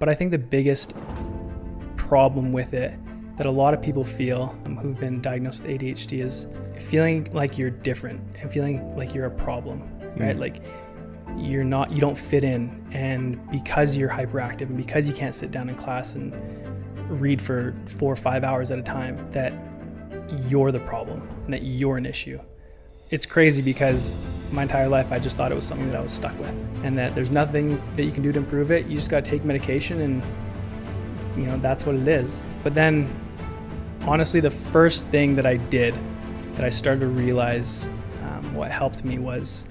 But I think the biggest problem with it that a lot of people feel who've been diagnosed with ADHD is feeling like you're different and feeling like you're a problem, right? Like you don't fit in, and because you're hyperactive and because you can't sit down in class and read for 4 or 5 hours at a time, that you're the problem and that you're an issue. It's crazy because my entire life I just thought it was something that I was stuck with, and that there's nothing that you can do to improve it. You just got to take medication, and that's what it is. But then honestly, the first thing that I did that I started to realize what helped me was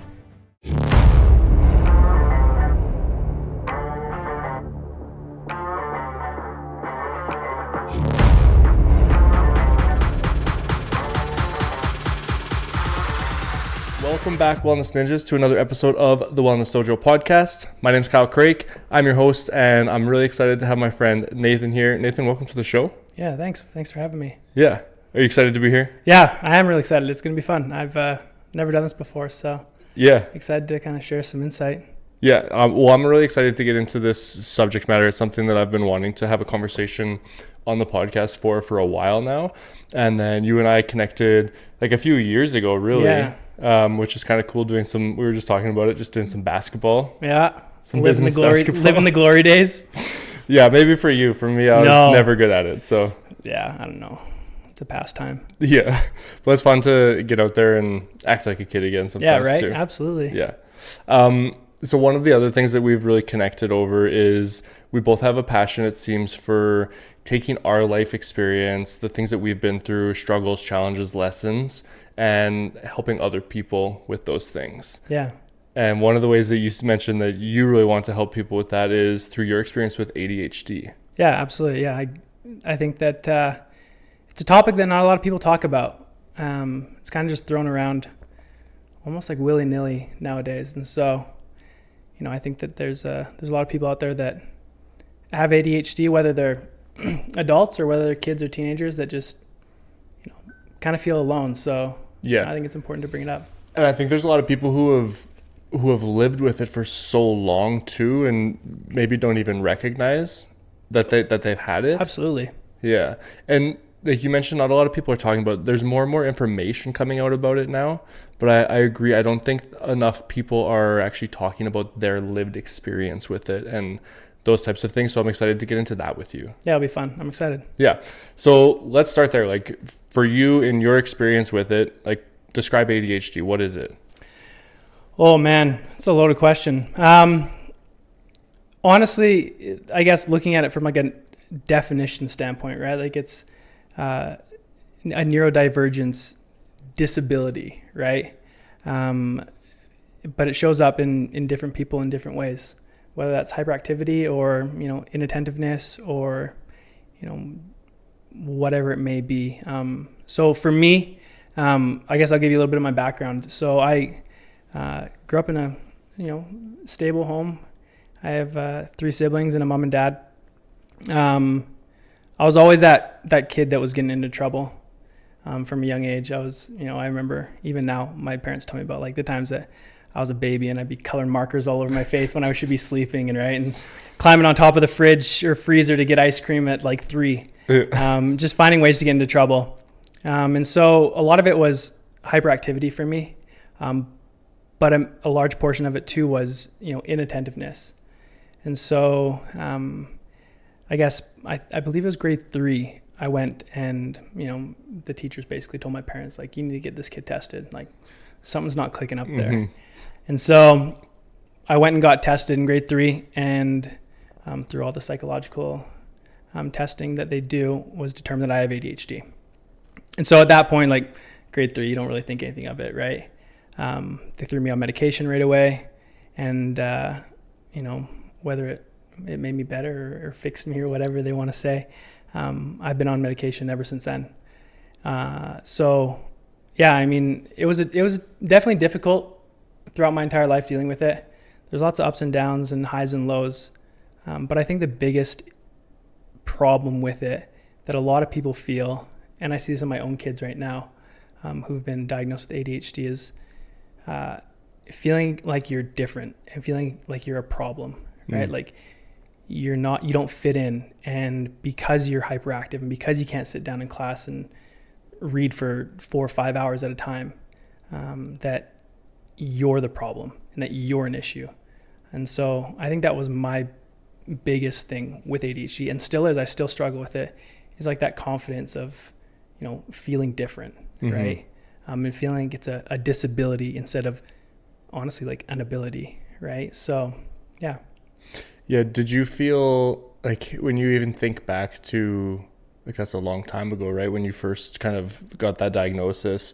Welcome back, Wellness Ninjas, to another episode of the Wellness Dojo Podcast. My name's Kyle Craik. I'm your host, and I'm really excited to have my friend Nathan here. Nathan, welcome to the show. Yeah, thanks for having me. Yeah. Are you excited to be here? Yeah, I am really excited. It's going to be fun. I've never done this before, so yeah, excited to kind of share some insight. Yeah, well, I'm really excited to get into this subject matter. It's something that I've been wanting to have a conversation on the podcast for a while now. And then you and I connected like a few years ago, really. Yeah. Which is kind of cool, we were just talking about it, just doing some basketball. Yeah. Some business basketball. Living the glory days. Yeah, maybe for you. For me, I was never good at it, so. Yeah, I don't know. It's a pastime. Yeah, but it's fun to get out there and act like a kid again sometimes. Yeah, right? Too. Absolutely. Yeah. So one of the other things that we've really connected over is we both have a passion, it seems, for taking our life experience, the things that we've been through, struggles, challenges, lessons, and helping other people with those things. Yeah. And one of the ways that you mentioned that you really want to help people with that is through your experience with ADHD. Yeah, absolutely. Yeah, I think that it's a topic that not a lot of people talk about. It's kind of just thrown around almost like willy-nilly nowadays. And so, I think that there's a lot of people out there that have ADHD, whether they're adults or whether they're kids or teenagers, that just, kind of feel alone. So yeah, I think it's important to bring it up. And I think there's a lot of people who have lived with it for so long too, and maybe don't even recognize that they've had it. Absolutely. Yeah. And like you mentioned, not a lot of people are talking about it. There's more and more information coming out about it now, but I agree. I don't think enough people are actually talking about their lived experience with it and those types of things. So I'm excited to get into that with you. Yeah, it'll be fun. I'm excited. Yeah. So let's start there. Like for you, in your experience with it, like describe ADHD. What is it? Oh man, it's a loaded question. Honestly, I guess looking at it from like a definition standpoint, right? Like it's a neurodivergence disability, right? But it shows up in different people in different ways, whether that's hyperactivity or, inattentiveness or, whatever it may be. So for me, I guess I'll give you a little bit of my background. So I grew up in a, stable home. I have 3 siblings and a mom and dad. I was always that kid that was getting into trouble from a young age. I was, I remember even now my parents tell me about like the times that I was a baby and I'd be coloring markers all over my face when I should be sleeping and climbing on top of the fridge or freezer to get ice cream at like 3. Just finding ways to get into trouble. And so a lot of it was hyperactivity for me. But a large portion of it too was, inattentiveness. And so, I guess I believe it was grade 3. I went and, the teachers basically told my parents, like, you need to get this kid tested. Like, something's not clicking up there. Mm-hmm. And so I went and got tested in grade 3, and through all the psychological testing that they do was determined that I have ADHD. And so at that point, like grade 3, you don't really think anything of it, right? They threw me on medication right away, and, whether it made me better or fixed me or whatever they want to say. I've been on medication ever since then. So yeah, I mean, it was definitely difficult throughout my entire life dealing with it. There's lots of ups and downs and highs and lows. But I think the biggest problem with it that a lot of people feel, and I see this in my own kids right now, who've been diagnosed with ADHD, is feeling like you're different and feeling like you're a problem, right? Like you don't fit in. And because you're hyperactive and because you can't sit down in class and read for 4 or 5 hours at a time, that you're the problem and that you're an issue. And so I think that was my biggest thing with ADHD, and still is. I still struggle with it. Is like that confidence of, feeling different, right? And feeling like it's a disability instead of honestly like an ability, right? So, yeah. Yeah. Did you feel like, when you even think back to, like, that's a long time ago, right? When you first kind of got that diagnosis,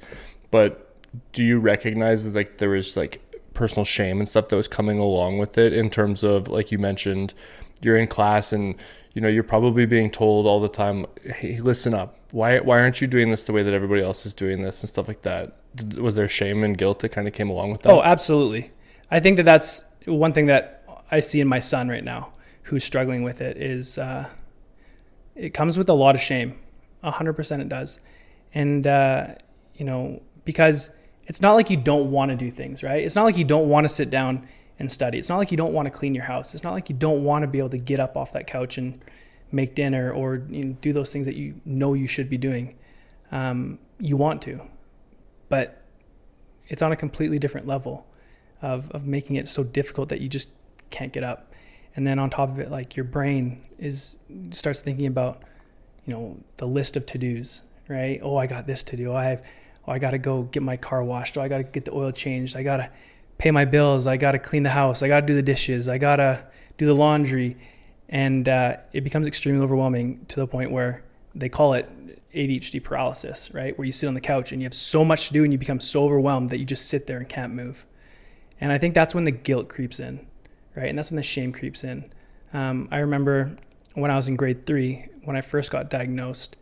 but do you recognize that, like, there was like personal shame and stuff that was coming along with it, in terms of, like you mentioned, you're in class and, you're probably being told all the time, hey, listen up. Why aren't you doing this the way that everybody else is doing this and stuff like that? Was there shame and guilt that kind of came along with that? Oh, absolutely. I think that that's one thing that I see in my son right now, who's struggling with it, is it comes with a lot of shame. 100% it does. And, because it's not like you don't want to do things, right? It's not like you don't want to sit down and study. It's not like you don't want to clean your house. It's not like you don't want to be able to get up off that couch and make dinner or do those things that you should be doing. You want to, but it's on a completely different level of making it so difficult that you just can't get up. And then on top of it, like, your brain starts thinking about, the list of to-dos, right? Oh, I got this to do. I got to go get my car washed. Oh, I got to get the oil changed. I got to pay my bills. I got to clean the house. I got to do the dishes. I got to do the laundry. And it becomes extremely overwhelming to the point where they call it ADHD paralysis, right? Where you sit on the couch and you have so much to do and you become so overwhelmed that you just sit there and can't move. And I think that's when the guilt creeps in, right? And that's when the shame creeps in. I remember when I was in grade 3, when I first got diagnosed,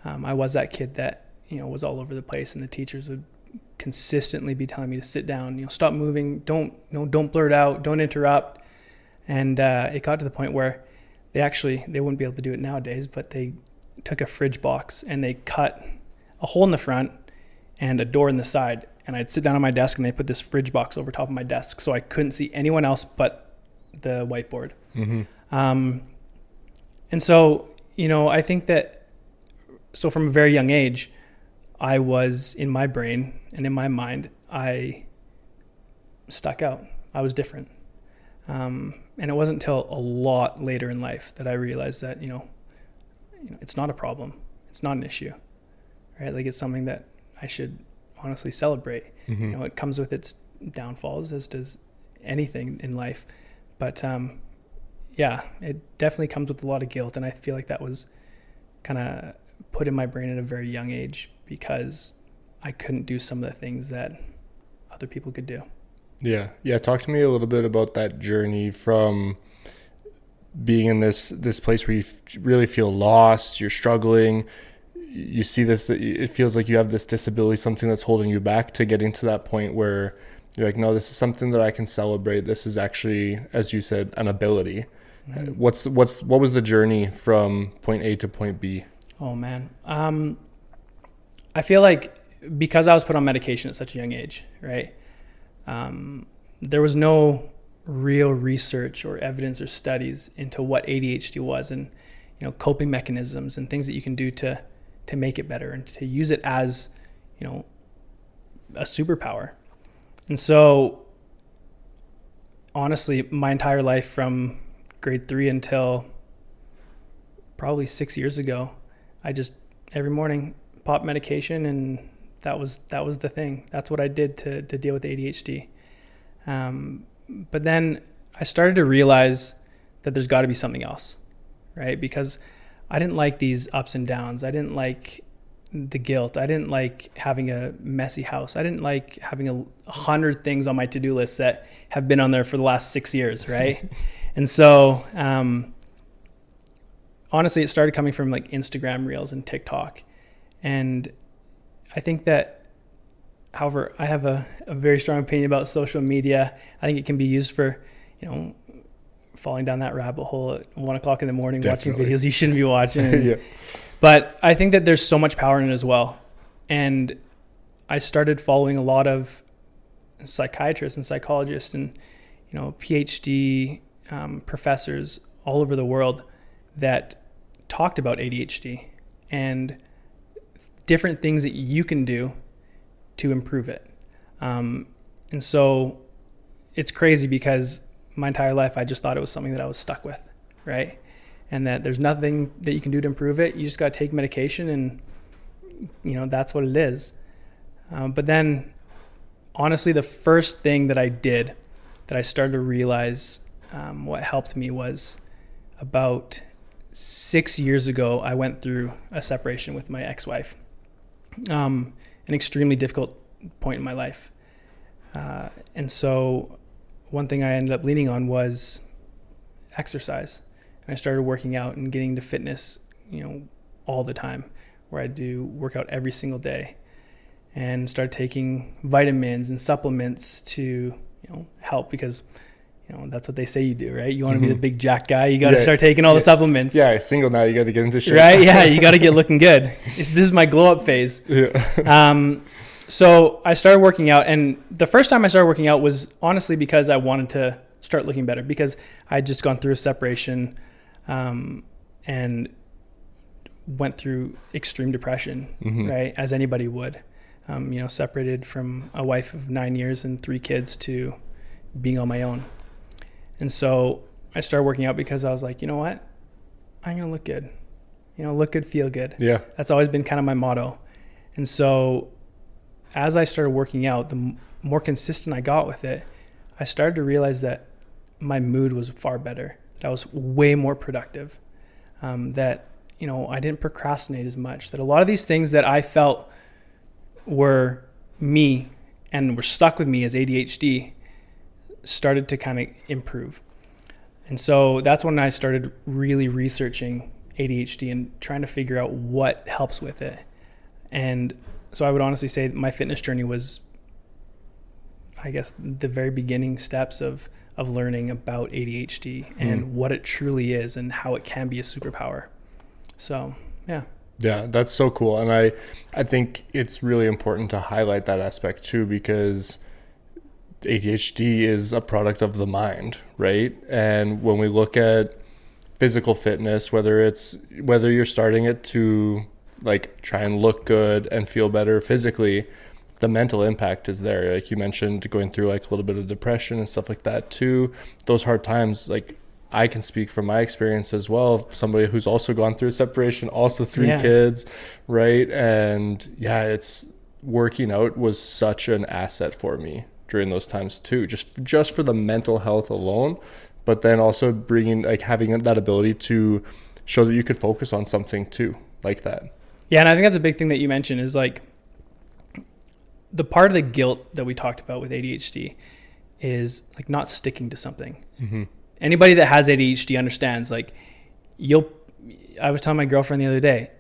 I was that kid that, was all over the place, and the teachers would consistently be telling me to sit down, stop moving, don't blurt out, don't interrupt. And it got to the point where they wouldn't be able to do it nowadays, but they took a fridge box and they cut a hole in the front and a door in the side. And I'd sit down on my desk and they put this fridge box over top of my desk so I couldn't see anyone else but the whiteboard. And so, I think that, so from a very young age, I was, in my brain and in my mind, I stuck out. I was different. And it wasn't until a lot later in life that I realized that, it's not a problem. It's not an issue, right? Like, it's something that I should honestly celebrate. It comes with its downfalls, as does anything in life. But, it definitely comes with a lot of guilt. And I feel like that was kind of put in my brain at a very young age because I couldn't do some of the things that other people could do. Yeah. Talk to me a little bit about that journey from being in this place where you really feel lost, you're struggling, you see this, it feels like you have this disability, something that's holding you back, to getting to that point where you're like, no, this is something that I can celebrate. This is actually, as you said, an ability. What was the journey from point A to point B? Oh man. I feel like because I was put on medication at such a young age, right? There was no real research or evidence or studies into what ADHD was, and coping mechanisms and things that you can do to make it better and to use it as a superpower. And so honestly, my entire life from grade 3 until probably 6 years ago, I just every morning pop medication, and that was the thing. That's what I did to deal with ADHD. But then I started to realize that there's got to be something else, right? Because I didn't like these ups and downs. I didn't like the guilt. I didn't like having a messy house. I didn't like having 100 things on my to-do list that have been on there for the last 6 years, right? And so honestly, it started coming from like Instagram Reels and TikTok. And I think that, however, I have a very strong opinion about social media. I think it can be used for, falling down that rabbit hole at 1 o'clock in the morning, Definitely. Watching videos you shouldn't be watching. Yeah. But I think that there's so much power in it as well. And I started following a lot of psychiatrists and psychologists and, PhD professors all over the world that talked about ADHD and different things that you can do to improve it. And so it's crazy because my entire life, I just thought it was something that I was stuck with, right? And that there's nothing that you can do to improve it. You just got to take medication and, that's what it is. But then honestly, the first thing that I did that I started to realize what helped me was about 6 years ago, I went through a separation with my ex-wife. An extremely difficult point in my life. And so one thing I ended up leaning on was exercise. And I started working out and getting to fitness, all the time, where I do work out every single day, and started taking vitamins and supplements to, help, because that's what they say you do, right? You want to be the big jack guy, you got to start taking all the supplements. Yeah, single now, you got to get into shape. Right? Yeah, you got to get looking good. This is my glow up phase. Yeah. So I started working out, and the first time I started working out was honestly because I wanted to start looking better, because I had just gone through a separation and went through extreme depression, right? As anybody would. Separated from a wife of 9 years and 3 kids to being on my own. And so I started working out because I was like, you know what? I'm going to look good. Look good, feel good. Yeah. That's always been kind of my motto. And so as I started working out, the more consistent I got with it, I started to realize that my mood was far better, that I was way more productive, that, I didn't procrastinate as much, that a lot of these things that I felt were me and were stuck with me as ADHD started to kind of improve. And so that's when I started really researching ADHD and trying to figure out what helps with it. And so I would honestly say my fitness journey was, I guess, the very beginning steps of learning about ADHD and what it truly is and how it can be a superpower. So, yeah. Yeah, that's so cool. And I think it's really important to highlight that aspect too, because ADHD is a product of the mind, right? And when we look at physical fitness, whether you're starting it to like try and look good and feel better physically, the mental impact is there. Like you mentioned, going through like a little bit of depression and stuff like that too. Those hard times, like I can speak from my experience as well. Somebody who's also gone through a separation, also 3 kids, right? And yeah, it's working out was such an asset for me during those times too, just for the mental health alone, but then also having that ability to show that you could focus on something too, like that. Yeah, and I think that's a big thing that you mentioned is like the part of the guilt that we talked about with ADHD is like not sticking to something. Anybody that has ADHD understands, like I was telling my girlfriend the other day,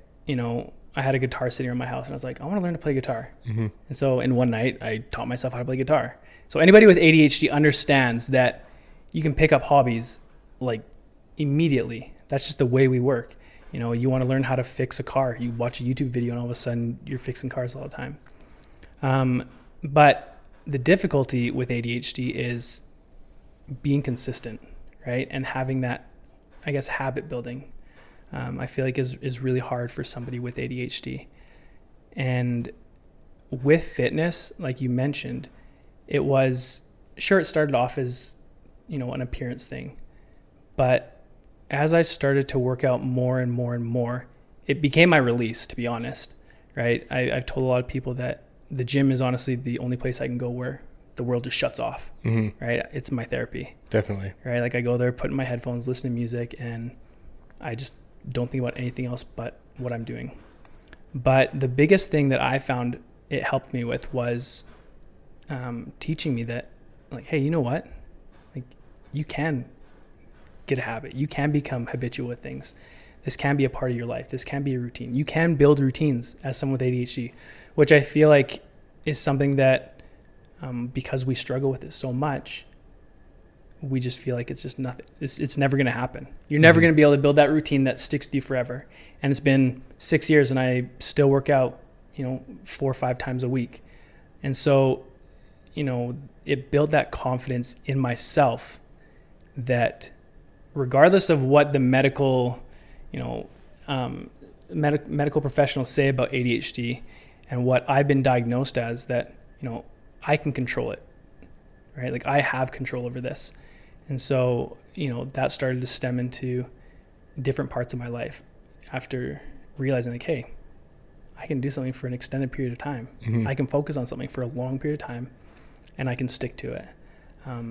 I had a guitar sitting in my house and I was like, I want to learn to play guitar. And so in one night I taught myself how to play guitar. So anybody with ADHD understands that you can pick up hobbies like immediately. That's just the way we work. You want to learn how to fix a car, you watch a YouTube video and all of a sudden you're fixing cars all the time. But the difficulty with ADHD is being consistent, right? And having that, I guess, habit building, I feel like is really hard for somebody with ADHD. And with fitness, like you mentioned, it started off as, an appearance thing. But as I started to work out more and more and more, it became my release, to be honest, right? I've told a lot of people that the gym is honestly the only place I can go where the world just shuts off, right? It's my therapy. Definitely. Right? Like I go there, put in my headphones, listen to music, and I just don't think about anything else but what I'm doing. But the biggest thing that I found it helped me with was teaching me that, like, hey, you know what? Like, you can get a habit. You can become habitual with things. This can be a part of your life. This can be a routine. You can build routines as someone with ADHD, which I feel like is something that because we struggle with it so much, we just feel like it's just nothing. It's never going to happen. You're never going to be able to build that routine that sticks with you forever. And it's been 6 years and I still work out, 4 or 5 times a week. And so, it built that confidence in myself that regardless of what the medical, medical professionals say about ADHD and what I've been diagnosed as, that, I can control it, right? Like I have control over this. And so, that started to stem into different parts of my life after realizing like, hey, I can do something for an extended period of time. Mm-hmm. I can focus on something for a long period of time and I can stick to it.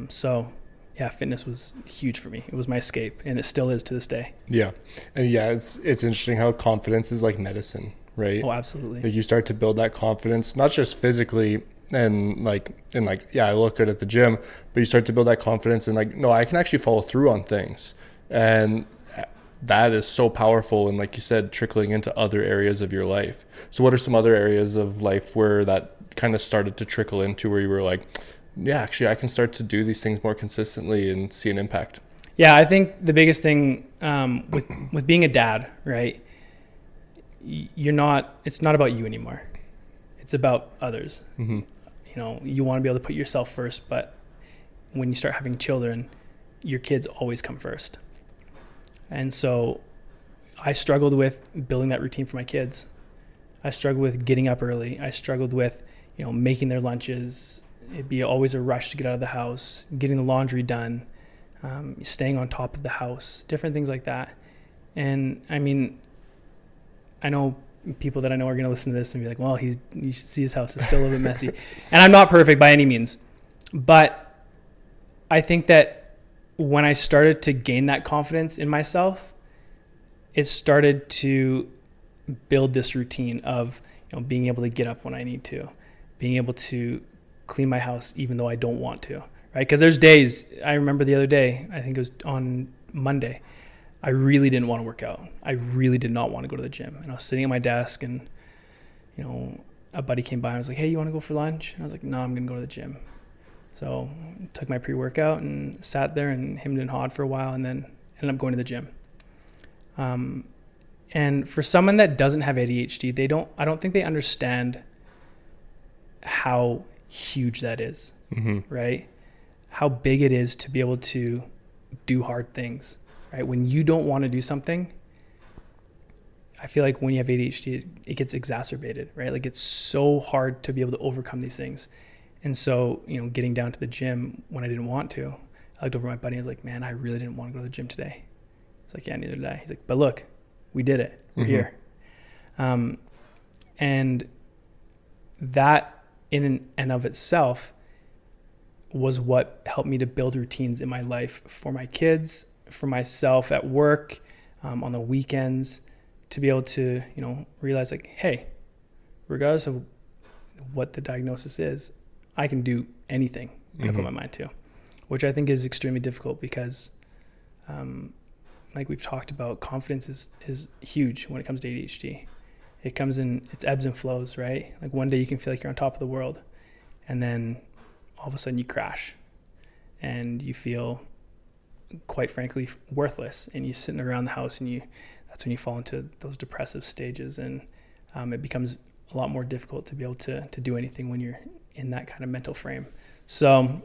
So yeah, fitness was huge for me. It was my escape, and it still is to this day. Yeah. And yeah, it's interesting how confidence is like medicine, right? Oh, absolutely. Like you start to build that confidence, not just physically and I look good at the gym, but you start to build that confidence and like, no, I can actually follow through on things. And that is so powerful. And like you said, trickling into other areas of your life. So what are some other areas of life where that kind of started to trickle into, where you were like, yeah, actually I can start to do these things more consistently and see an impact? Yeah, I think the biggest thing with being a dad, right? It's not about you anymore. It's about others. Mm-hmm. You want to be able to put yourself first, but when you start having children, your kids always come first. And so I struggled with building that routine for my kids. I struggled with getting up early. I struggled with, making their lunches. It'd be always a rush to get out of the house, getting the laundry done, staying on top of the house, different things like that. And I mean, I know people that I know are going to listen to this and be like, well, you should see his house. It's still a little bit messy. And I'm not perfect by any means. But I think that when I started to gain that confidence in myself, it started to build this routine of, being able to get up when I need to, being able to clean my house even though I don't want to, right? Because there's days, I remember the other day, I think it was on Monday, I really didn't want to work out. I really did not want to go to the gym. And I was sitting at my desk and, a buddy came by and was like, hey, you want to go for lunch? And I was like, no, I'm going to go to the gym. So I took my pre-workout and sat there and hemmed and hawed for a while and then ended up going to the gym. And for someone that doesn't have ADHD, I don't think they understand how huge that is, mm-hmm. right? How big it is to be able to do hard things, right? When you don't want to do something, I feel like when you have ADHD, it gets exacerbated, right? Like it's so hard to be able to overcome these things. And so, getting down to the gym when I didn't want to, I looked over at my buddy and I was like, man, I really didn't want to go to the gym today. He's like, yeah, neither did I. He's like, but look, we did it. We're mm-hmm. here. And that in and of itself was what helped me to build routines in my life for my kids, for myself at work, on the weekends, to be able to, realize like, hey, regardless of what the diagnosis is, I can do anything I put my mind to, which I think is extremely difficult because, like we've talked about, confidence is huge when it comes to ADHD. It comes in its ebbs and flows, right? Like one day you can feel like you're on top of the world, and then all of a sudden you crash and you feel, quite frankly, worthless, and you're sitting around the house and that's when you fall into those depressive stages, and it becomes a lot more difficult to be able to do anything when you're in that kind of mental frame. So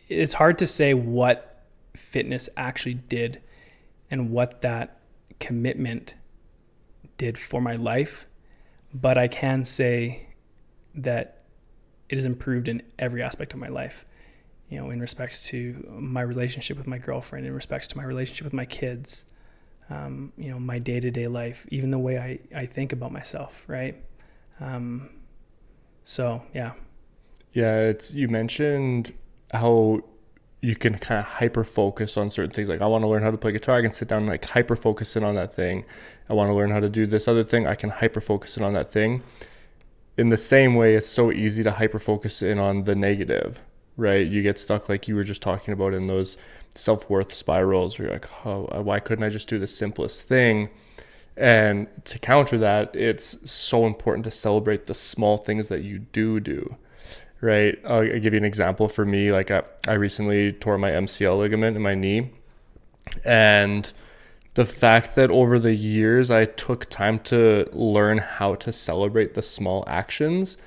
it's hard to say what fitness actually did and what that commitment did for my life, but I can say that it has improved in every aspect of my life, in respects to my relationship with my girlfriend, in respects to my relationship with my kids, my day-to-day life, even the way I think about myself, right? So yeah. Yeah, you mentioned how you can kind of hyper focus on certain things. Like, I want to learn how to play guitar. I can sit down and like hyper focus in on that thing. I want to learn how to do this other thing. I can hyper focus in on that thing. In the same way, it's so easy to hyper focus in on the negative, right? You get stuck, like you were just talking about, in those self-worth spirals where you're like, oh, why couldn't I just do the simplest thing? And to counter that, it's so important to celebrate the small things that you do. Right. I'll give you an example. For me, like I recently tore my MCL ligament in my knee, and the fact that over the years I took time to learn how to celebrate the small actions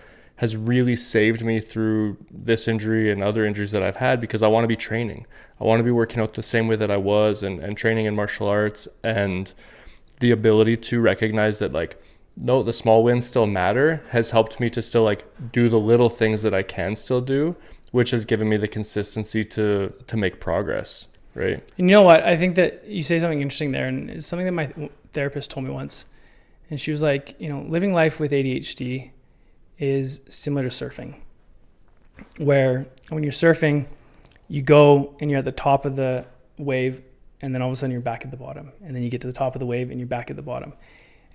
has really saved me through this injury and other injuries that I've had, because I want to be training. I want to be working out the same way that I was and training in martial arts, and the ability to recognize that like, no, the small wins still matter has helped me to still like do the little things that I can still do, which has given me the consistency to make progress. Right. And you know what? I think that you say something interesting there, and it's something that my therapist told me once. And she was like, living life with ADHD is similar to surfing, where when you're surfing, you go and you're at the top of the wave, and then all of a sudden you're back at the bottom, and then you get to the top of the wave and you're back at the bottom.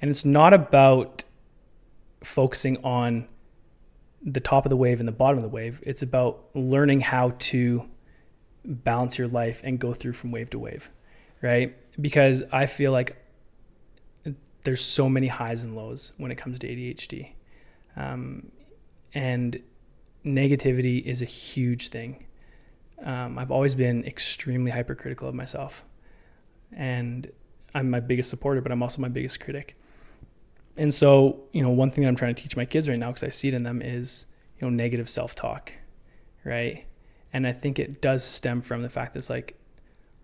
And it's not about focusing on the top of the wave and the bottom of the wave. It's about learning how to balance your life and go through from wave to wave, right? Because I feel like there's so many highs and lows when it comes to ADHD. And negativity is a huge thing. I've always been extremely hypercritical of myself. And I'm my biggest supporter, but I'm also my biggest critic. And so, one thing that I'm trying to teach my kids right now, because I see it in them, is, negative self-talk, right? And I think it does stem from the fact that it's like,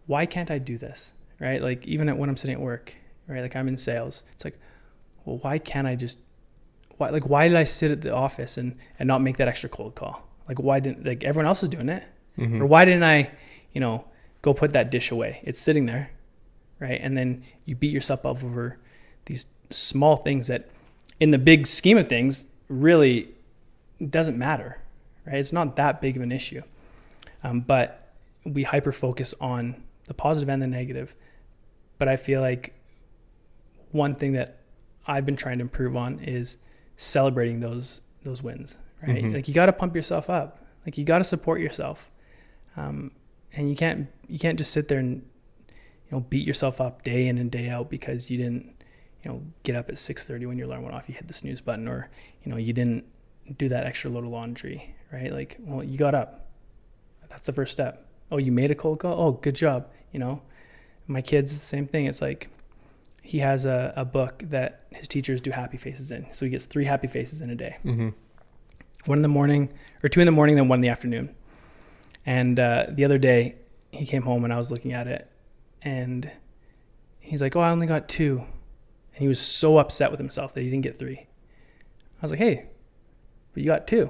why can't I do this, right? Like even when I'm sitting at work, right? Like I'm in sales. It's like, well, why can't I just, why did I sit at the office and not make that extra cold call? Like why didn't, like everyone else is doing it? Mm-hmm. Or why didn't I, go put that dish away? It's sitting there, right? And then you beat yourself up over these small things that in the big scheme of things really doesn't matter, right? It's not that big of an issue. But we hyper focus on the positive and the negative. But I feel like one thing that I've been trying to improve on is celebrating those wins, right? Mm-hmm. Like you got to pump yourself up. Like you got to support yourself. And you can't just sit there and, beat yourself up day in and day out because you didn't, get up at 6:30 when your alarm went off, you hit the snooze button, or, you didn't do that extra load of laundry, right? Like, well, you got up. That's the first step. Oh, you made a cold call? Oh, good job. My kid's the same thing. It's like he has a book that his teachers do happy faces in. So he gets 3 happy faces in a day. Mm-hmm. 1 in the morning, or 2 in the morning, then 1 in the afternoon. And the other day he came home and I was looking at it and he's like, oh, I only got 2. And he was so upset with himself that he didn't get 3. I was like, hey, but you got 2,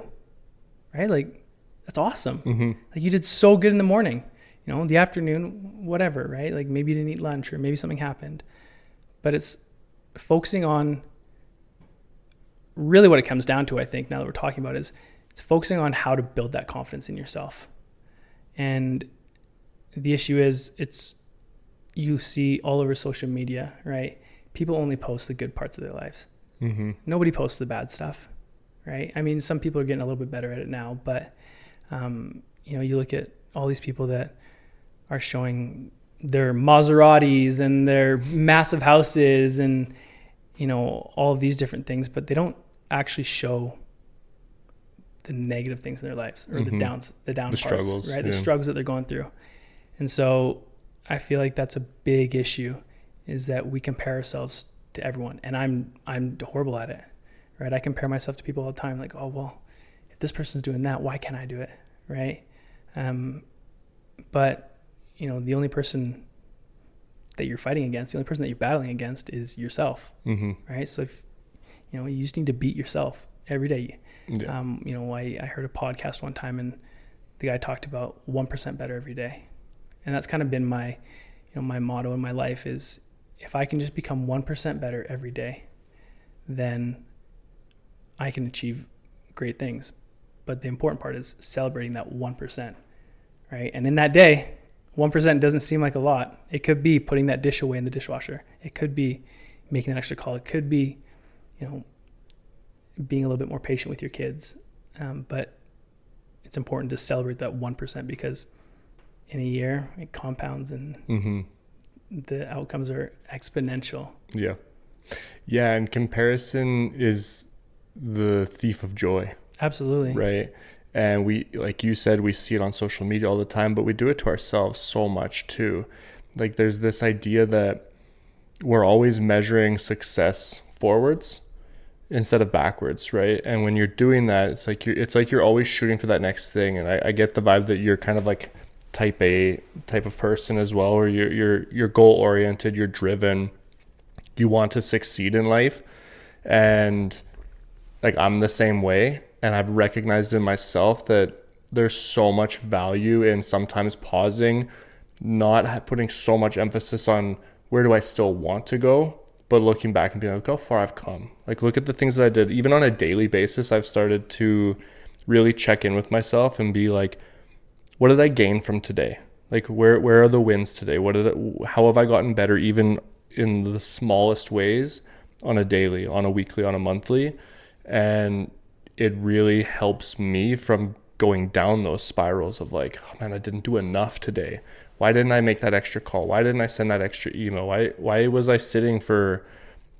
right? Like, that's awesome. Mm-hmm. Like you did so good in the morning, the afternoon, whatever, right? Like maybe you didn't eat lunch or maybe something happened, but it's focusing on really what it comes down to, I think, now that we're talking about is it's focusing on how to build that confidence in yourself. And the issue is you see all over social media, right? People only post the good parts of their lives. Mm-hmm. Nobody posts the bad stuff, right? I mean, some people are getting a little bit better at it now, but you look at all these people that are showing their Maseratis and their massive houses and, all of these different things, but they don't actually show the negative things in their lives or mm-hmm. the down parts, struggles, right? Yeah. The struggles that they're going through. And so I feel like that's a big issue, is that we compare ourselves to everyone. And I'm horrible at it, right? I compare myself to people all the time. Like, oh, well, if this person's doing that, why can't I do it? Right. But the only person that you're fighting against, the only person that you're battling against is yourself. Mm-hmm. Right. So if, you just need to beat yourself every day. Yeah. I heard a podcast one time and the guy talked about 1% better every day. And that's kind of been my, my motto in my life is if I can just become 1% better every day, then I can achieve great things. But the important part is celebrating that 1%, right? And in that day, 1% doesn't seem like a lot. It could be putting that dish away in the dishwasher. It could be making an extra call. It could be, being a little bit more patient with your kids. But it's important to celebrate that 1% because in a year it compounds and mm-hmm. the outcomes are exponential. Yeah. Yeah. And comparison is the thief of joy. Absolutely. Right. And we, like you said, we see it on social media all the time, but we do it to ourselves so much too. Like there's this idea that we're always measuring success forwards, instead of backwards, right? And when you're doing that, it's like you're always shooting for that next thing. And I get the vibe that you're kind of like type A type of person as well, or you're goal oriented, you're driven, you want to succeed in life. And like I'm the same way, and I've recognized in myself that there's so much value in sometimes pausing, not putting so much emphasis on where do I still want to go, but looking back and being like, look how far I've come. Like, look at the things that I did. Even on a daily basis, I've started to really check in with myself and be like, what did I gain from today? Like, where are the wins today? How have I gotten better, even in the smallest ways, on a daily, on a weekly, on a monthly? And it really helps me from going down those spirals of like, oh man, I didn't do enough today. Why didn't I make that extra call? Why didn't I send that extra email? Why was I sitting for,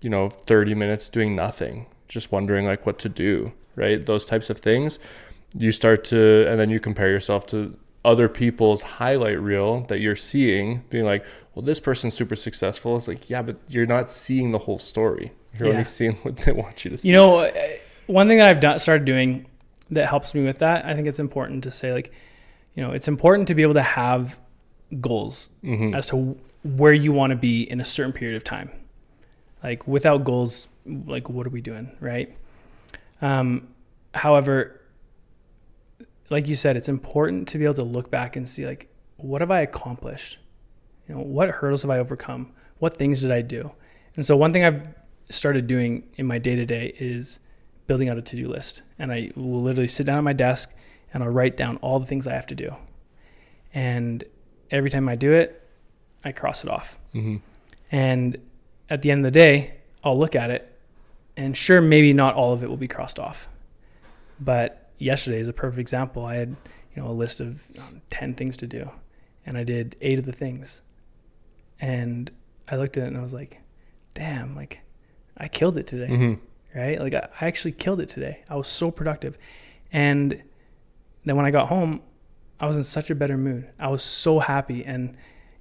30 minutes doing nothing, just wondering like what to do, right? Those types of things. You start to, and then you compare yourself to other people's highlight reel that you're seeing, being like, well, this person's super successful. It's like, yeah, but you're not seeing the whole story. You're only seeing what they want you to see. One thing that I've started doing that helps me with that, I think it's important to say, like, it's important to be able to have goals as to where you want to be in a certain period of time. Like, without goals, like, what are we doing, right? However, like you said, it's important to be able to look back and see, like, what have I accomplished? What hurdles have I overcome? What things did I do? And so one thing I've started doing in my day-to-day is building out a to-do list. And I will literally sit down at my desk and I'll write down all the things I have to do. And every time I do it, I cross it off. And at the end of the day, I'll look at it, and sure, maybe not all of it will be crossed off. But yesterday is a perfect example. I had, a list of 10 things to do, and I did 8 of the things. And I looked at it and I was like, damn, like, I killed it today, right? Like, I actually killed it today. I was so productive. And then when I got home, I was in such a better mood. I was so happy, and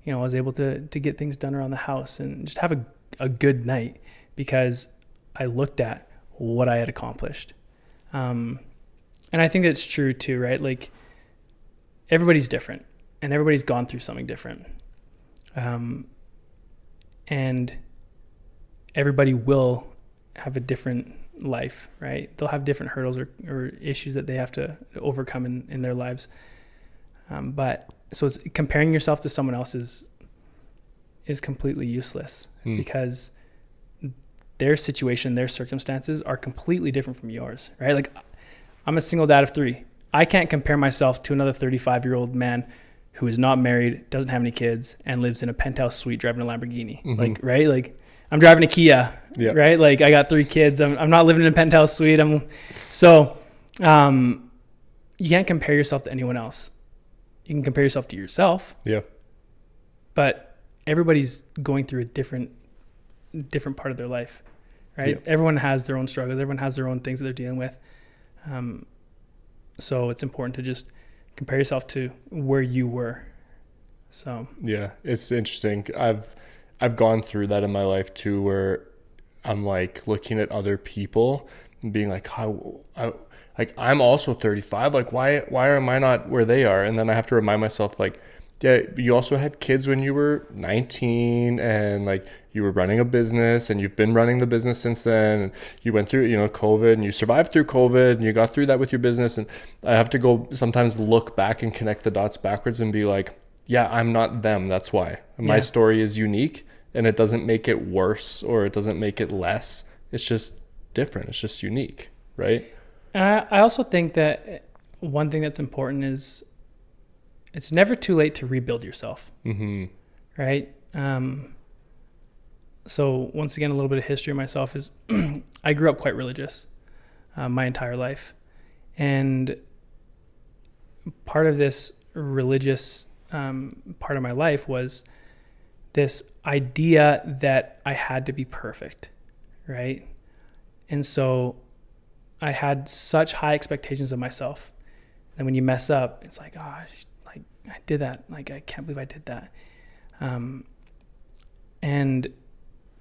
I was able to get things done around the house and just have a good night because I looked at what I had accomplished. And I think that's true too, right? Like, everybody's different and everybody's gone through something different. And everybody will have a different life, right? They'll have different hurdles or issues that they have to overcome in their lives. But so it's, comparing yourself to someone else is completely useless because their situation, their circumstances are completely different from yours, right? Like, I'm a single dad of 3. I can't compare myself to another 35-year-old man who is not married, doesn't have any kids, and lives in a penthouse suite driving a Lamborghini. Like, right? Like, I'm driving a Kia, right? Like, I got 3 kids. I'm not living in a penthouse suite. You can't compare yourself to anyone else. You can compare yourself to yourself. Yeah. But everybody's going through a different part of their life, right? Yeah. Everyone has their own struggles. Everyone has their own things that they're dealing with. So it's important to just compare yourself to where you were. So yeah, it's interesting. I've gone through that in my life too, where I'm like looking at other people and being like, I'm also 35. Like, why am I not where they are? And then I have to remind myself, like, yeah, you also had kids when you were 19, and like you were running a business, and you've been running the business since then. And you went through, COVID, and you survived through COVID, and you got through that with your business. And I have to go sometimes look back and connect the dots backwards and be like, yeah, I'm not them. That's why my story is unique, and it doesn't make it worse or it doesn't make it less. It's just different. It's just unique, right? And I also think that one thing that's important is it's never too late to rebuild yourself, right? So once again, a little bit of history of myself is I grew up quite religious my entire life. And part of this religious part of my life was this idea that I had to be perfect, right? And so I had such high expectations of myself. And when you mess up, it's like, like I did that. Like, I can't believe I did that. And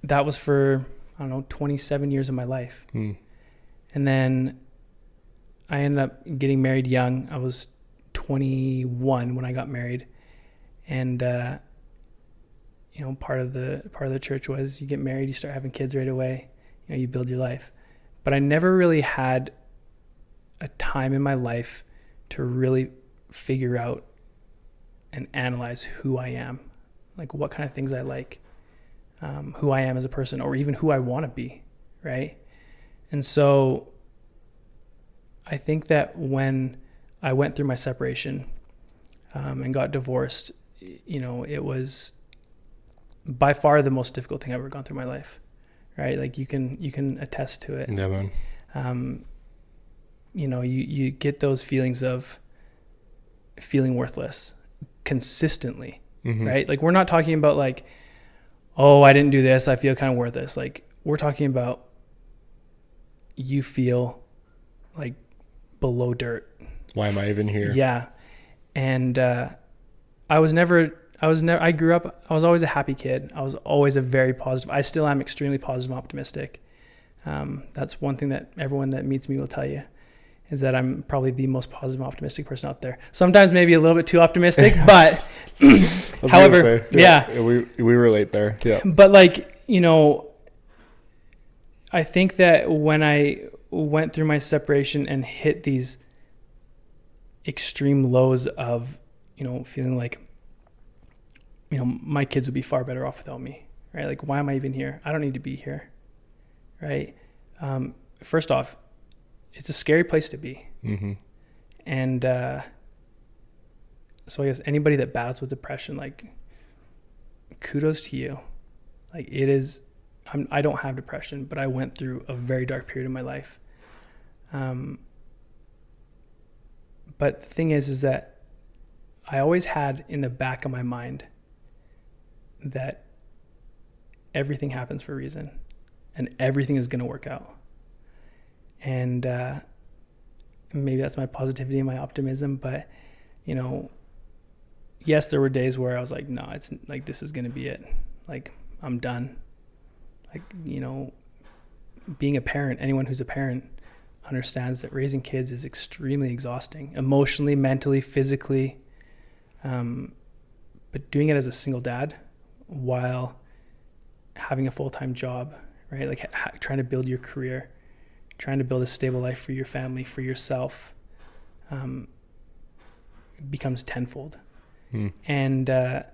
that was for, 27 years of my life. And then I ended up getting married young. I was 21 when I got married. And, part of the church was you get married, you start having kids right away, you build your life. But I never really had a time in my life to really figure out and analyze who I am, like what kind of things I like, who I am as a person, or even who I want to be, right? And so I think that when I went through my separation and got divorced, it was by far the most difficult thing I've ever gone through in my life, right? Like you can attest to it. Yeah, man. You get those feelings of feeling worthless consistently, right? Like we're not talking about like, oh, I didn't do this, I feel kind of worthless. Like we're talking about you feel like below dirt. Why am I even here? Yeah. And I grew up, I was always a happy kid. I was always a very positive, I still am extremely positive and optimistic. That's one thing that everyone that meets me will tell you, is that I'm probably the most positive and optimistic person out there. Sometimes maybe a little bit too optimistic, but however, yeah. We relate there. Yeah. But like, I think that when I went through my separation and hit these extreme lows of, feeling like, my kids would be far better off without me, right? Like, why am I even here? I don't need to be here, right? First off, it's a scary place to be. And so I guess anybody that battles with depression, like, kudos to you. Like, it is, I don't have depression, but I went through a very dark period in my life. But the thing is that I always had in the back of my mind that everything happens for a reason and everything is going to work out. And maybe that's my positivity and my optimism, but yes, there were days where I was like, no, it's like, this is going to be it. Like, I'm done. Like, being a parent, anyone who's a parent understands that raising kids is extremely exhausting, emotionally, mentally, physically. But doing it as a single dad while having a full-time job, right? Like trying to build your career, trying to build a stable life for your family, for yourself, becomes tenfold. And I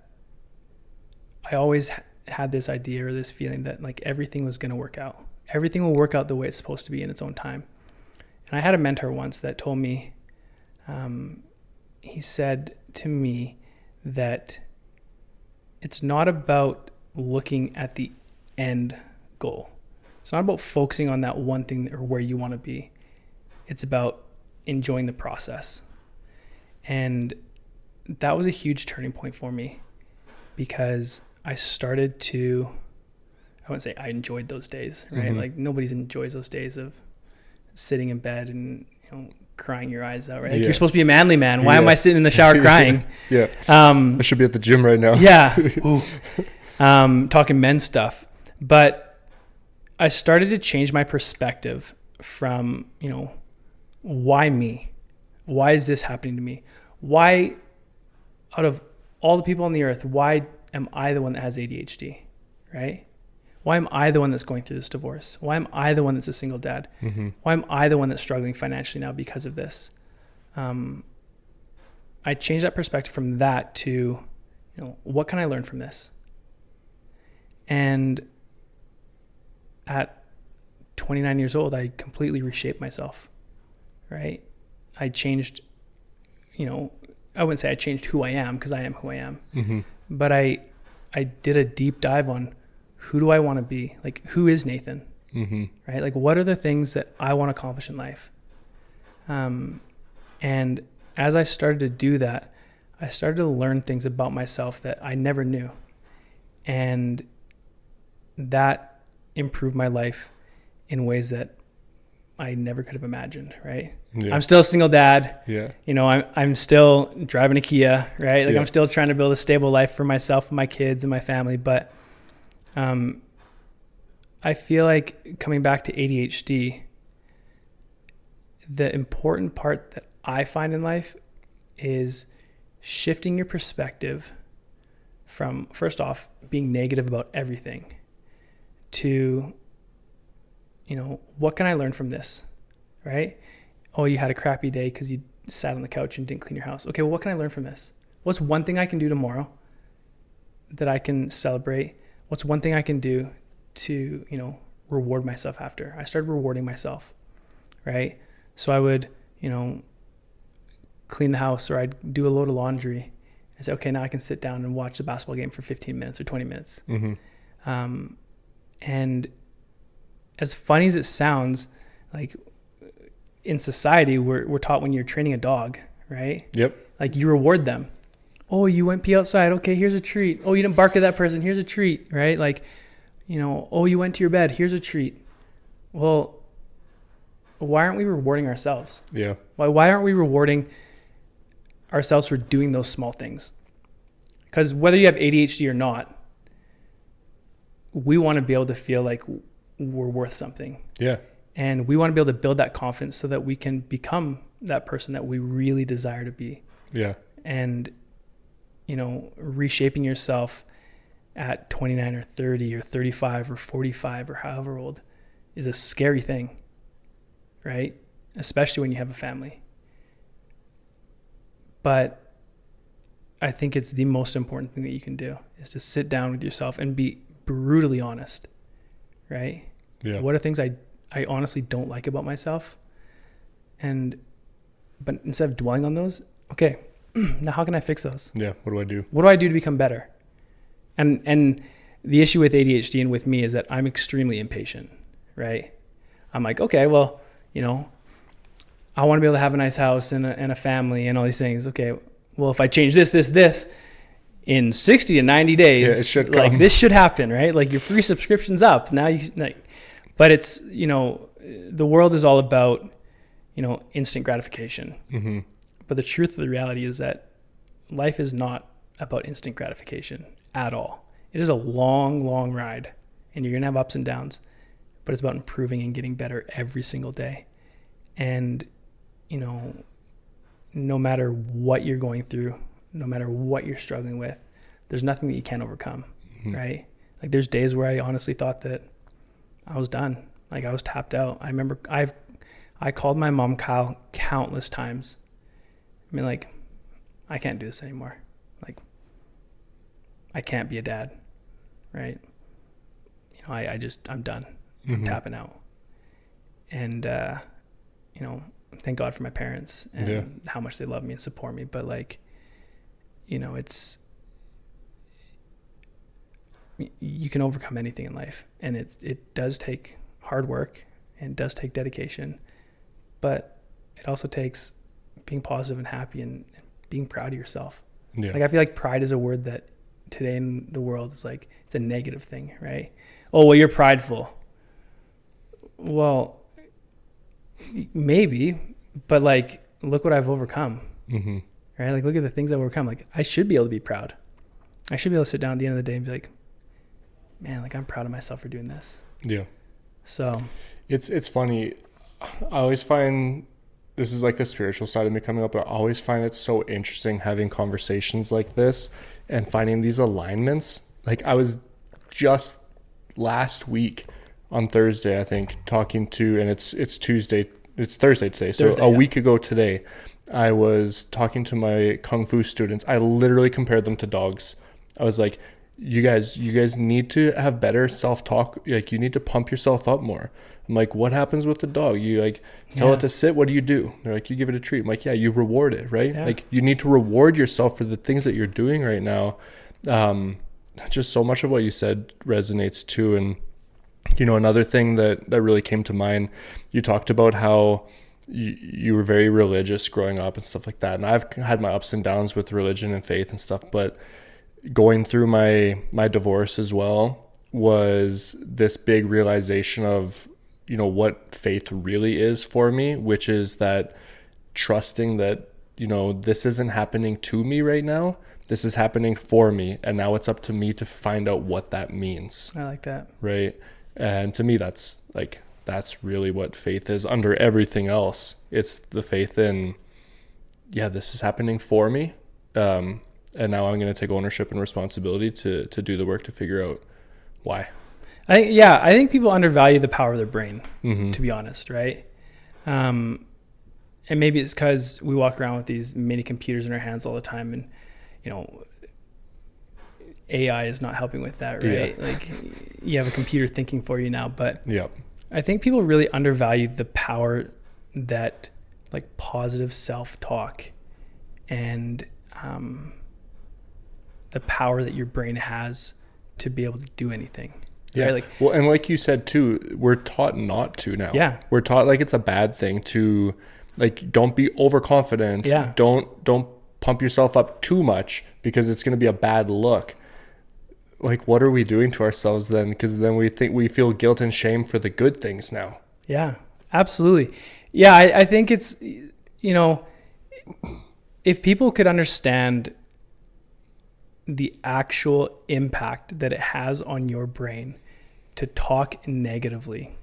always had this idea or this feeling that like everything was going to work out. Everything will work out the way it's supposed to be in its own time. And I had a mentor once that told me, he said to me that it's not about looking at the end goal. It's not about focusing on that one thing or where you want to be. It's about enjoying the process. And that was a huge turning point for me, because I started to, I wouldn't say I enjoyed those days, right? Like nobody enjoys those days of sitting in bed and, crying your eyes out, right? Like, you're supposed to be a manly man. Why am I sitting in the shower crying? I should be at the gym right now. Talking men's stuff. But I started to change my perspective from, why me? Why is this happening to me? Why, out of all the people on the earth, why am I the one that has ADHD, right? Why am I the one that's going through this divorce? Why am I the one that's a single dad? Why am I the one that's struggling financially now because of this? I changed that perspective from that to, what can I learn from this? And at 29 years old, I completely reshaped myself, right? I changed, I wouldn't say I changed who I am, because I am who I am. But I did a deep dive on who do I want to be? Like, who is Nathan? Right? Like, what are the things that I want to accomplish in life? And as I started to do that, I started to learn things about myself that I never knew. And that improved my life in ways that I never could have imagined, right? I'm still a single dad. I'm still driving a Kia, right? Like I'm still trying to build a stable life for myself and my kids and my family. But I feel like coming back to ADHD, the important part that I find in life is shifting your perspective from, first off, being negative about everything to, what can I learn from this, right? Oh, you had a crappy day because you sat on the couch and didn't clean your house. Okay, well, what can I learn from this? What's one thing I can do tomorrow that I can celebrate? What's one thing I can do to, reward myself after? I started rewarding myself, right? So I would, clean the house, or I'd do a load of laundry and say, okay, now I can sit down and watch the basketball game for 15 minutes or 20 minutes. Mm-hmm. And as funny as it sounds, like in society, we're taught when you're training a dog, right? Yep. Like you reward them. Oh, you went pee outside. Okay, here's a treat. Oh, you didn't bark at that person. Here's a treat, right? Like, oh, you went to your bed. Here's a treat. Well, why aren't we rewarding ourselves? Yeah. Why aren't we rewarding ourselves for doing those small things? Because whether you have ADHD or not, we want to be able to feel like we're worth something. Yeah. And we want to be able to build that confidence so that we can become that person that we really desire to be. Yeah. And, reshaping yourself at 29 or 30 or 35 or 45 or however old is a scary thing, right? Especially when you have a family. But I think it's the most important thing that you can do is to sit down with yourself and be brutally honest, right? Yeah. What are things I honestly don't like about myself? But instead of dwelling on those, okay, now how can I fix those? Yeah. What do I do? What do I do to become better? And the issue with ADHD and with me is that I'm extremely impatient, right? I'm like, okay, well, I want to be able to have a nice house and a family and all these things. Okay, well, if I change this, in 60 to 90 days, it should come. Like this should happen, right? Like your free subscription's up. Now but it's, the world is all about, instant gratification. Mm-hmm. But the truth of the reality is that life is not about instant gratification at all. It is a long, long ride, and you're going to have ups and downs, but it's about improving and getting better every single day. And, no matter what you're going through, no matter what you're struggling with, there's nothing that you can't overcome, mm-hmm. right? Like there's days where I honestly thought that I was done. Like I was tapped out. I remember I called my mom, Kyle, countless times. I mean, like, I can't do this anymore. Like, I can't be a dad, right? I'm done. Mm-hmm. I'm tapping out. And, thank God for my parents and how much they love me and support me. But like, you can overcome anything in life, and it does take hard work and it does take dedication, but it also takes being positive and happy and being proud of yourself. Yeah. Like I feel like pride is a word that today in the world is like, it's a negative thing, right? Oh, well, you're prideful. Well, maybe, but like, look what I've overcome, mm-hmm. right? Like, look at the things I've overcome. Like, I should be able to be proud. I should be able to sit down at the end of the day and be like, man, like I'm proud of myself for doing this. Yeah. So it's funny. I always find this is like the spiritual side of me coming up, but I always find it so interesting having conversations like this and finding these alignments. Like I was just last week on Thursday, I think, talking to, and it's Tuesday, it's Thursday today. So a week ago today, I was talking to my Kung Fu students. I literally compared them to dogs. I was like, you guys need to have better self-talk. Like you need to pump yourself up more. I'm like, what happens with the dog? You like tell it to sit. What do? They're like, you give it a treat. I'm like, yeah, you reward it, right? Yeah. Like you need to reward yourself for the things that you're doing right now. Just so much of what you said resonates too. And, another thing that really came to mind, you talked about how you were very religious growing up and stuff like that. And I've had my ups and downs with religion and faith and stuff, but going through my divorce as well was this big realization of, what faith really is for me, which is that trusting that, this isn't happening to me right now. This is happening for me. And now it's up to me to find out what that means. I like that. Right. And to me, that's that's really what faith is under everything else. It's the faith in, yeah, this is happening for me. And now I'm going to take ownership and responsibility to do the work to figure out why. I think people undervalue the power of their brain, to be honest, right? And maybe it's because we walk around with these mini computers in our hands all the time, and AI is not helping with that, right? Yeah. Like, you have a computer thinking for you now, but I think people really undervalue the power that, like, positive self-talk and the power that your brain has to be able to do anything. Yeah. Right? Like, well, and like you said too, we're taught not to now. Yeah. We're taught like it's a bad thing to, like, don't be overconfident. Yeah. Don't pump yourself up too much because it's going to be a bad look. Like, what are we doing to ourselves then? Because then we feel guilt and shame for the good things now. Yeah, absolutely. Yeah, I think it's, if people could understand the actual impact that it has on your brain to talk negatively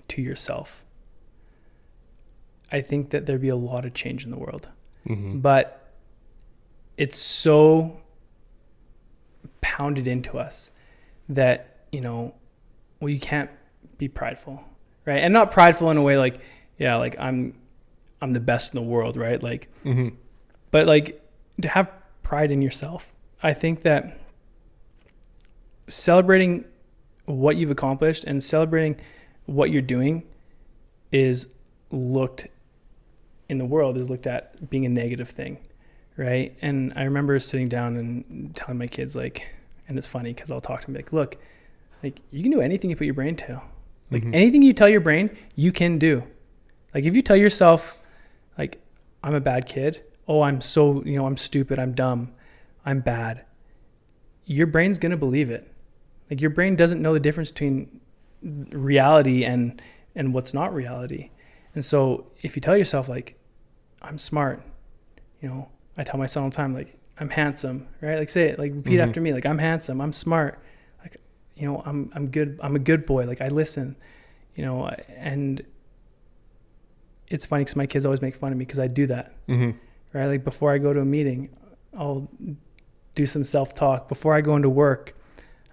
to yourself, I think that there'd be a lot of change in the world. But it's so pounded into us that, you can't be prideful, right? And not prideful in a way like, yeah, like I'm the best in the world, right? Like, but like, to have pride in yourself. I think that celebrating what you've accomplished and celebrating what you're doing is looked at being a negative thing, right? And I remember sitting down and telling my kids, like, and it's funny because I'll talk to them like, look, like, you can do anything you put your brain to. Like, anything you tell your brain, you can do. Like, if you tell yourself, like, I'm a bad kid, I'm so, I'm stupid, I'm dumb, I'm bad, your brain's going to believe it. Like, your brain doesn't know the difference between reality and what's not reality. And so if you tell yourself, like, I'm smart, I tell my son all the time, like, I'm handsome, right? Like, say it, like, repeat after me, like, I'm handsome, I'm smart, like, I'm good, I'm a good boy, like, I listen, and it's funny because my kids always make fun of me because I do that, right? Like, before I go to a meeting, I'll do some self-talk. Before I go into work,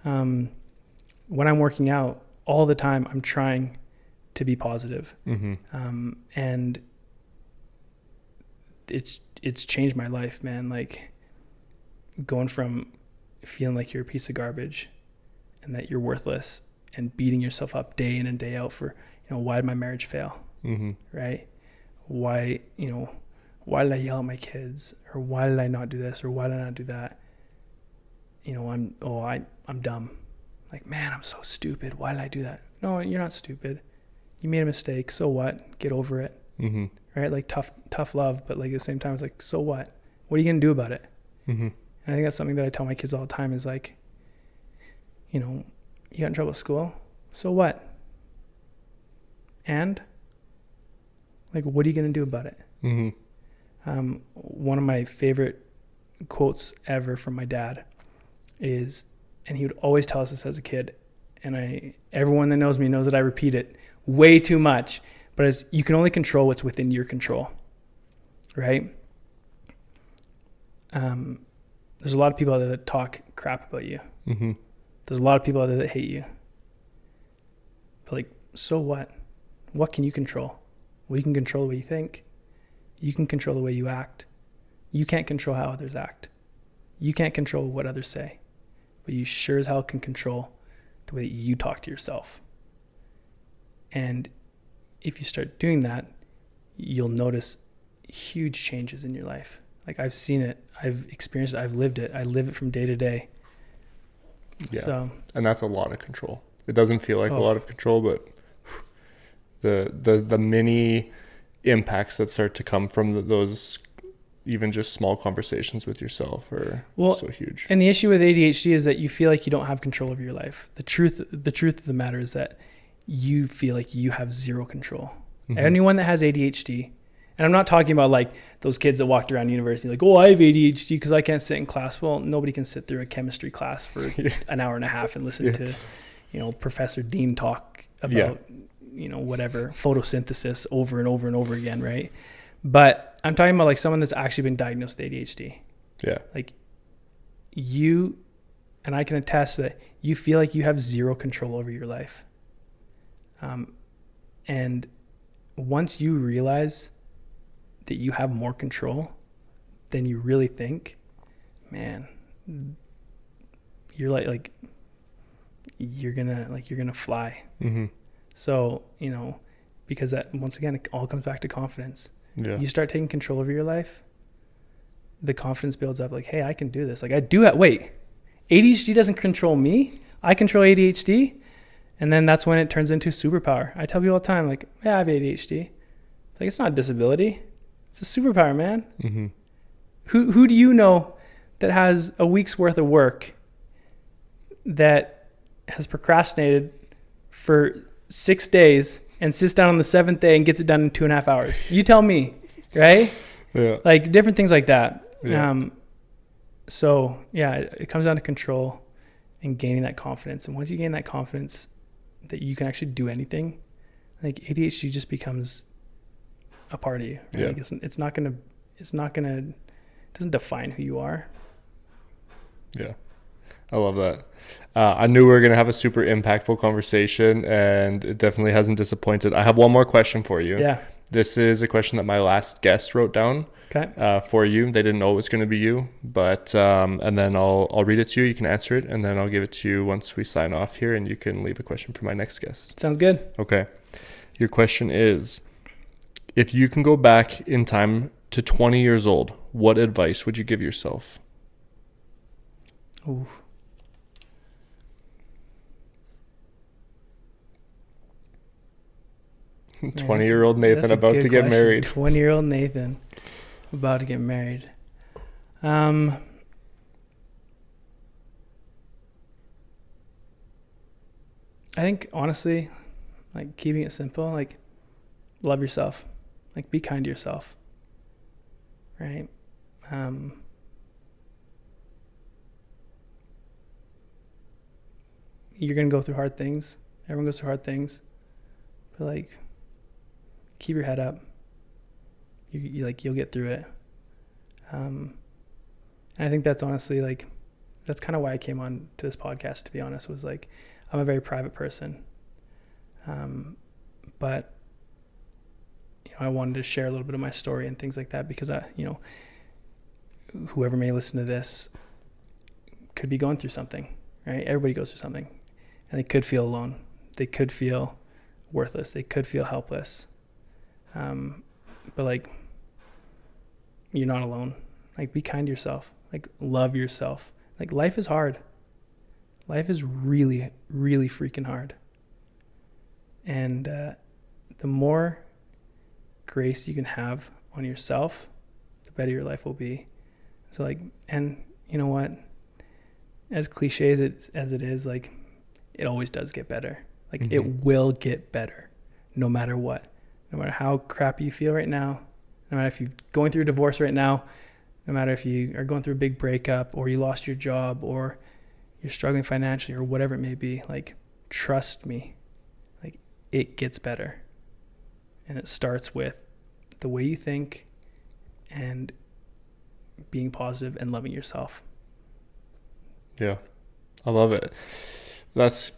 when I'm working out, all the time I'm trying to be positive. And it's changed my life, man. Like, going from feeling like you're a piece of garbage and that you're worthless and beating yourself up day in and day out for, why did my marriage fail? Right? Why did I yell at my kids? Or why did I not do this? Or why did I not do that? I'm dumb. Like, man, I'm so stupid. Why did I do that? No, you're not stupid. You made a mistake. So what? Get over it. Right? Like, tough love. But, like, at the same time, it's like, so what? What are you going to do about it? And I think that's something that I tell my kids all the time is like, you got in trouble at school. So what? And, like, what are you going to do about it? One of my favorite quotes ever from my dad is, and he would always tell us this as a kid, and everyone that knows me knows that I repeat it way too much, but it's, you can only control what's within your control, right? There's a lot of people out there that talk crap about you. There's a lot of people out there that hate you. But, like, so what? What can you control? Well, you can control the way you think. You can control the way you act. You can't control how others act. You can't control what others say. But you sure as hell can control the way that you talk to yourself. And if you start doing that, you'll notice huge changes in your life. Like, I've seen it. I've experienced it. I've lived it. I live it from day to day. Yeah. So, and that's a lot of control. It doesn't feel like a lot of control, but the mini impacts that start to come from those even just small conversations with yourself are so huge. And the issue with ADHD is that you feel like you don't have control over your life. The truth of the matter is that you feel like you have zero control. Anyone that has ADHD, and I'm not talking about like those kids that walked around university like, I have ADHD because I can't sit in class. Well, nobody can sit through a chemistry class for an hour and a half and listen to, Professor Dean talk about, whatever, photosynthesis over and over and over again, right? But I'm talking about like someone that's actually been diagnosed with ADHD. Yeah. Like you, and I can attest that you feel like you have zero control over your life. And once you realize that you have more control than you really think, man, you're like you're gonna fly. Mm-hmm. So, because that, once again, it all comes back to confidence. Yeah. You start taking control of your life, the confidence builds up, like, hey, I can do this. Like, I do it. Wait, ADHD doesn't control me. I control ADHD. And then that's when it turns into superpower. I tell people all the time, like, yeah, I have ADHD. Like, it's not a disability. It's a superpower, man. Mm-hmm. Who do you know that has a week's worth of work that has procrastinated for 6 days and sits down on the 7th day and gets it done in 2.5 hours? You tell me, right? Yeah. Like different things like that. Yeah. So yeah, it comes down to control and gaining that confidence. And once you gain that confidence that you can actually do anything, like ADHD just becomes a part of you. Right? Yeah. Like it doesn't define who you are. Yeah. I love that. I knew we were going to have a super impactful conversation, and it definitely hasn't disappointed. I have one more question for you. Yeah. This is a question that my last guest wrote down. Okay. For you. They didn't know it was going to be you, but and then I'll read it to you. You can answer it, and then I'll give it to you once we sign off here, and you can leave a question for my next guest. Sounds good. Okay. Your question is, if you can go back in time to 20 years old, what advice would you give yourself? Ooh. Man, 20-year-old Nathan about to get married. 20-year-old Nathan about to get married. I think honestly, like keeping it simple, like love yourself, like be kind to yourself, right? You're gonna go through hard things. Everyone goes through hard things, but like keep your head up. You'll get through it. And I think that's honestly that's kind of why I came on to this podcast, to be honest, was like, I'm a very private person. But I wanted to share a little bit of my story and things like that, because whoever may listen to this could be going through something, right? Everybody goes through something, and they could feel alone. They could feel worthless. They could feel helpless. But like, you're not alone. Like, be kind to yourself. Like, love yourself. Like, life is hard. Life is really, really freaking hard. And the more grace you can have on yourself, the better your life will be. So like, and you know what? As cliche as it is, like, it always does get better. Like, Mm-hmm. It will get better no matter what. No matter how crappy you feel right now, no matter if you're going through a divorce right now, no matter if you are going through a big breakup, or you lost your job, or you're struggling financially, or whatever it may be, like, trust me, like, it gets better. And it starts with the way you think and being positive and loving yourself. Yeah, I love it. That's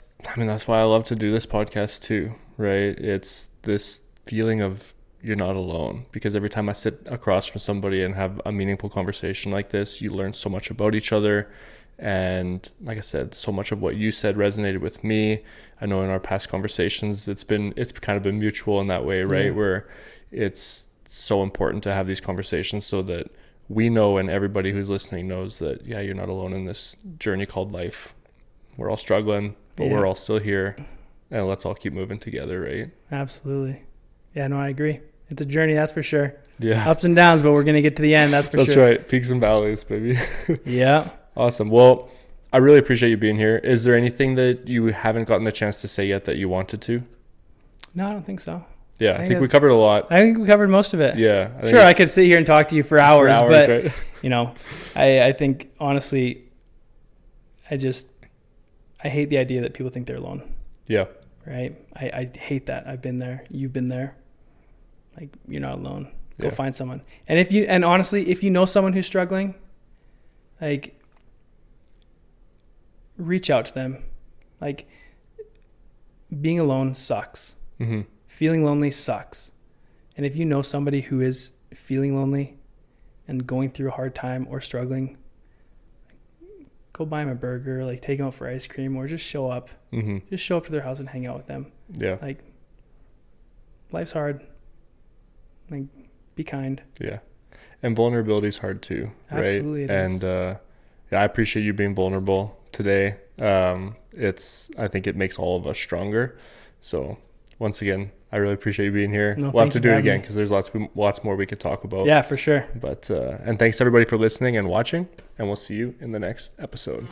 why I love to do this podcast too, right? It's this feeling of you're not alone, because every time I sit across from somebody and have a meaningful conversation like this, you learn so much about each other. And like I said, so much of what you said resonated with me. I know in our past conversations, it's kind of been mutual in that way, right? Yeah. Where it's so important to have these conversations so that we know, and everybody who's listening knows that, yeah, you're not alone in this journey called life. We're all struggling, but we're all still here, and let's all keep moving together, right? Absolutely. Yeah, no, I agree. It's a journey, that's for sure. Yeah. Ups and downs, but we're going to get to the end, that's for sure. That's right. Peaks and valleys, baby. Yeah. Awesome. Well, I really appreciate you being here. Is there anything that you haven't gotten the chance to say yet that you wanted to? No, I don't think so. Yeah, I think we covered a lot. I think we covered most of it. Yeah. I could sit here and talk to you for hours, but right? I think honestly, I hate the idea that people think they're alone. Yeah. right? I hate that. I've been there. You've been there. Like, you're not alone. Go find someone. And honestly, if you know someone who's struggling, like, reach out to them. Like, being alone sucks. Mm-hmm. Feeling lonely sucks. And if you know somebody who is feeling lonely and going through a hard time or struggling, go buy them a burger, like, take them out for ice cream, or just show up. Mm-hmm. Just show up to their house and hang out with them. Yeah. Like, life's hard. Like, be kind. Yeah. And vulnerability is hard too, right? Absolutely it is. And I appreciate you being vulnerable today. I think it makes all of us stronger. So once again, I really appreciate you being here. We'll have to do it again because there's lots more we could talk about. Yeah, for sure. But and thanks everybody for listening and watching, and we'll see you in the next episode.